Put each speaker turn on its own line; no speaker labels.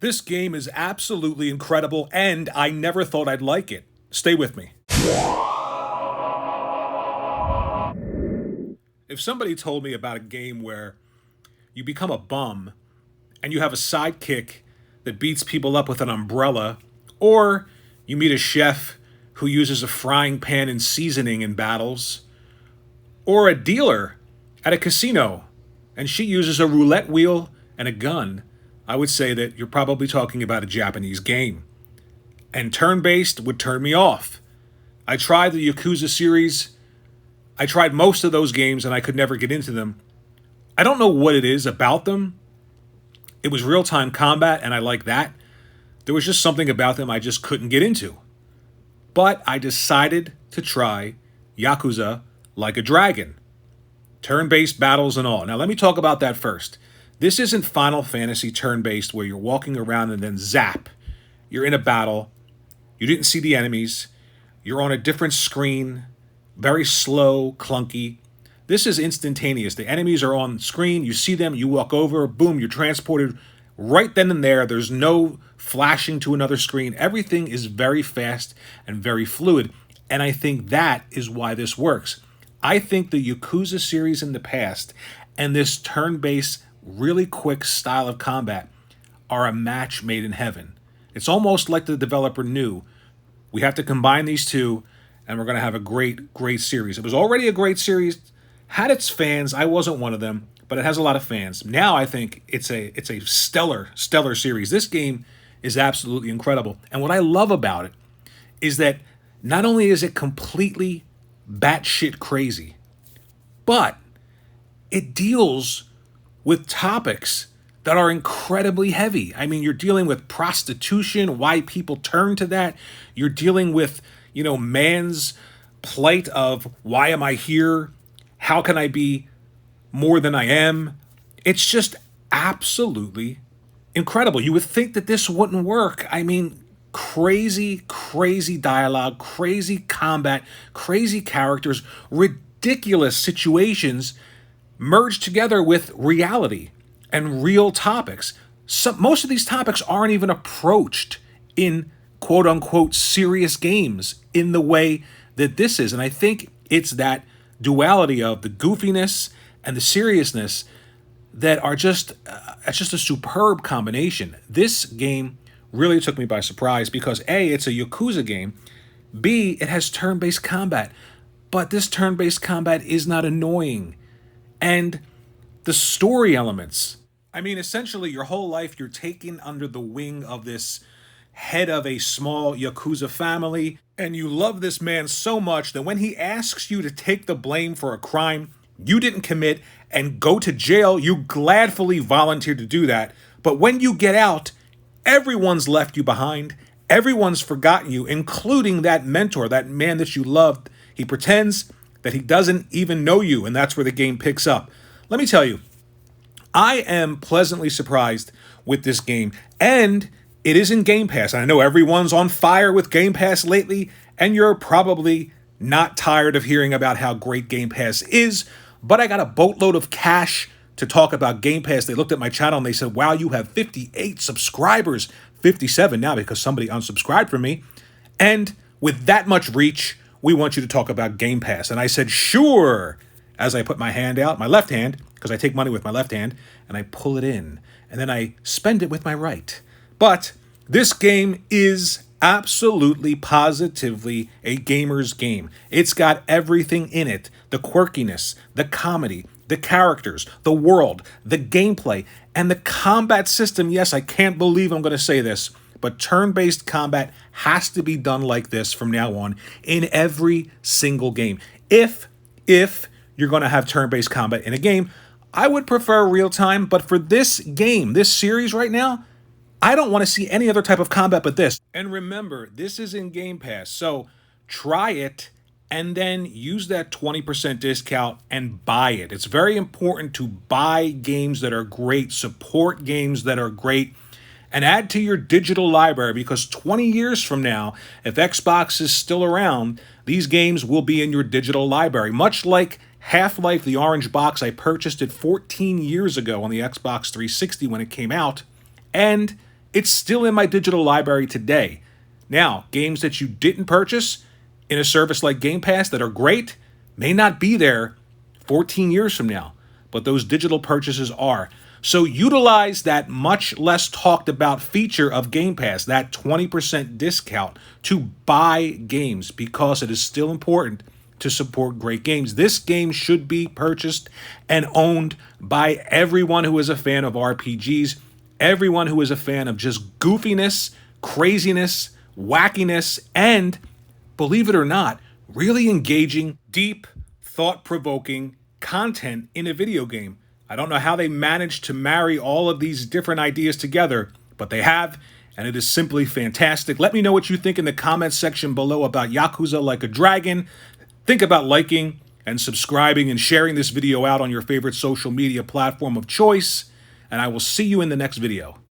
This game is absolutely incredible, and I never thought I'd like it. Stay with me. If somebody told me about a game where you become a bum and you have a sidekick that beats people up with an umbrella, or you meet a chef who uses a frying pan and seasoning in battles, or a dealer at a casino and she uses a roulette wheel and a gun, I would say that you're probably talking about a Japanese game. And turn-based would turn me off. I tried the Yakuza series. I tried most of those games and I could never get into them. I don't know what it is about them. It was real-time combat and I like that. There was just something about them I just couldn't get into. But I decided to try Yakuza Like a Dragon. Turn-based battles and all. Now let me talk about that first. This isn't Final Fantasy turn-based where you're walking around and then zap. You're in a battle. You didn't see the enemies. You're on a different screen. Very slow, clunky. This is instantaneous. The enemies are on screen. You see them. You walk over. Boom. You're transported right then and there. There's no flashing to another screen. Everything is very fast and very fluid. And I think that is why this works. I think the Yakuza series in the past and this turn-based, really quick style of combat are a match made in heaven. It's almost like the developer knew we have to combine these two and we're going to have a great, great series. It was already a great series, had its fans. I wasn't one of them, but it has a lot of fans. Now I think it's a stellar series. This game is absolutely incredible. And what I love about it is that not only is it completely batshit crazy, but it deals with topics that are incredibly heavy. I mean, you're dealing with prostitution, why people turn to that. You're dealing with, man's plight of why am I here? How can I be more than I am? It's just absolutely incredible. You would think that this wouldn't work. I mean, crazy dialogue, crazy combat, crazy characters, ridiculous situations merged together with reality and real topics. Most of these topics aren't even approached in quote unquote serious games in the way that this is. And I think it's that duality of the goofiness and the seriousness that are it's just a superb combination. This game really took me by surprise because A, it's a Yakuza game. B, it has turn-based combat. But this turn-based combat is not annoying. And the story elements. I mean, essentially, your whole life, you're taken under the wing of this head of a small Yakuza family, and you love this man so much that when he asks you to take the blame for a crime you didn't commit and go to jail, you gladfully volunteer to do that. But when you get out, everyone's left you behind. Everyone's forgotten you, including that mentor, that man that you loved. He pretends that he doesn't even know you, and that's where the game picks up. Let me tell you, I am pleasantly surprised with this game, and it is in Game Pass. I know everyone's on fire with Game Pass lately, and you're probably not tired of hearing about how great Game Pass is, but I got a boatload of cash to talk about Game Pass. They looked at my channel and they said, wow, you have 58 subscribers, 57 now because somebody unsubscribed from me, and with that much reach, we want you to talk about Game Pass. And I said, sure, as I put my hand out, my left hand, because I take money with my left hand, and I pull it in, and then I spend it with my right. But this game is absolutely, positively a gamer's game. It's got everything in it. The quirkiness, the comedy, the characters, the world, the gameplay, and the combat system. Yes, I can't believe I'm going to say this, but turn-based combat has to be done like this from now on in every single game. If you're going to have turn-based combat in a game, I would prefer real-time, but for this game, this series right now, I don't want to see any other type of combat but this. And remember, this is in Game Pass, so try it and then use that 20% discount and buy it. It's very important to buy games that are great, support games that are great, and add to your digital library because 20 years from now, if Xbox is still around, these games will be in your digital library. Much like Half-Life, the orange box, I purchased it 14 years ago on the Xbox 360 when it came out, and It's still in my digital library today. Now, games that you didn't purchase in a service like Game Pass that are great may not be there 14 years from now, but those digital purchases are. So utilize that much less talked about feature of Game Pass, that 20% discount, to buy games, because it is still important to support great games. This game should be purchased and owned by everyone who is a fan of RPGs, everyone who is a fan of just goofiness, craziness, wackiness, and, believe it or not, really engaging, deep, thought-provoking content in a video game. I don't know how they managed to marry all of these different ideas together, but they have, and it is simply fantastic. Let me know what you think in the comments section below about Yakuza Like a Dragon. Think about liking and subscribing and sharing this video out on your favorite social media platform of choice, and I will see you in the next video.